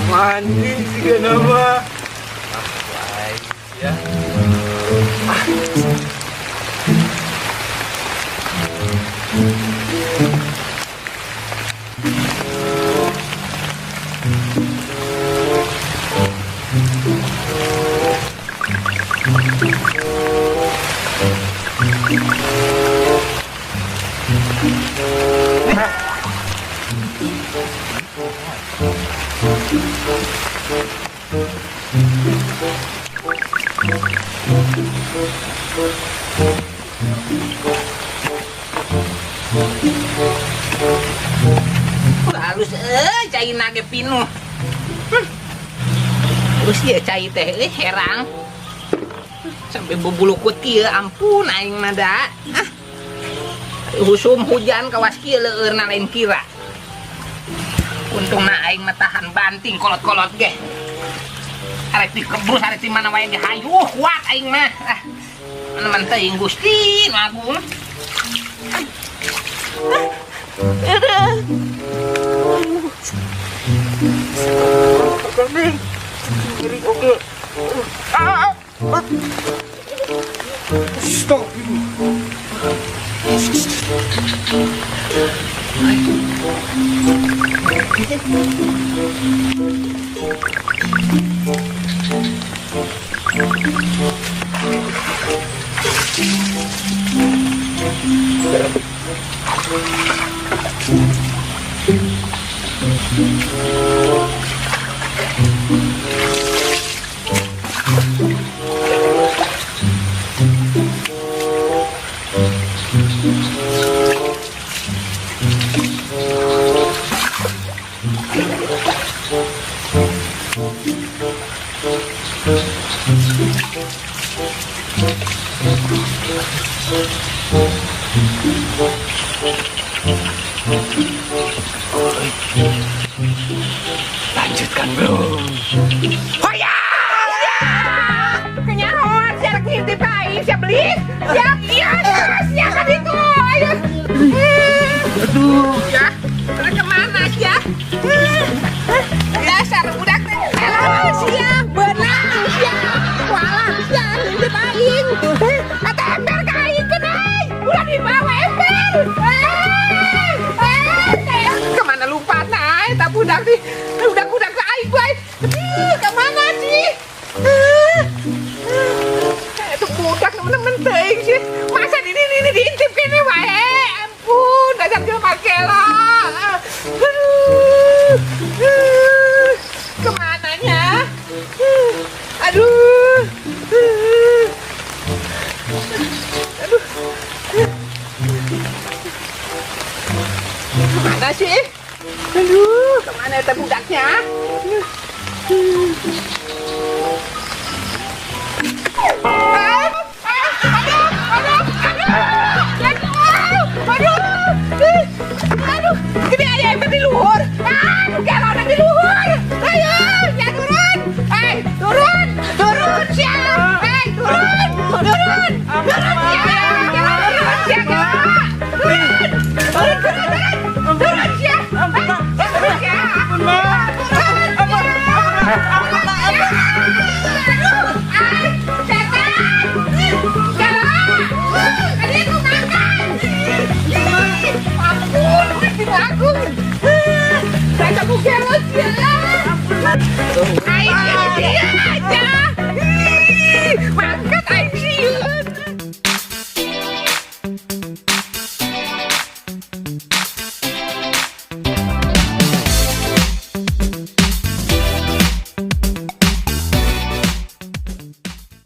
Mandi sih nama. Baik ya. Halus cai nage pinu. Terus dia cai teh herang. Sampai bubulukut kieu ampun aing nada. Husum hujan kawas kieu leueurna lain kira. Untungna aing mah tahan banting kolot-kolot ge. Arek dikebus arek di mana wae ge hayu kuat aing mah. Mana teuing Gusti nu agung. Kambing. Kiri oke. Stop. Lanjutkan bro. Hoya! Kenyahoan siapa ngintip aing siapa beli? Siap iya siapa itu? Ayo. Aduh. Ya, kemana ya? Dasar budak teh. Siap benang siap. Walah siap ngintip aing. Kata ember ka aing kenai. Ulah dibawa ember. Kemana lupa naik tak budak nih. Budak ke aing gue. Kemana sih? Itu budak temen-temen teing sih. Masa ini diintip kene wae. Ampun, dasar jelema kela. Kemananya? Aduh. Kemana sih? Aduh, kemana itu budaknya? Aduh, gede aja yang di luhur. Kalau ada di luhur. Ayo, ya turun. Turun siap. Turun siap. Turun siap. Mangkat aing sieun.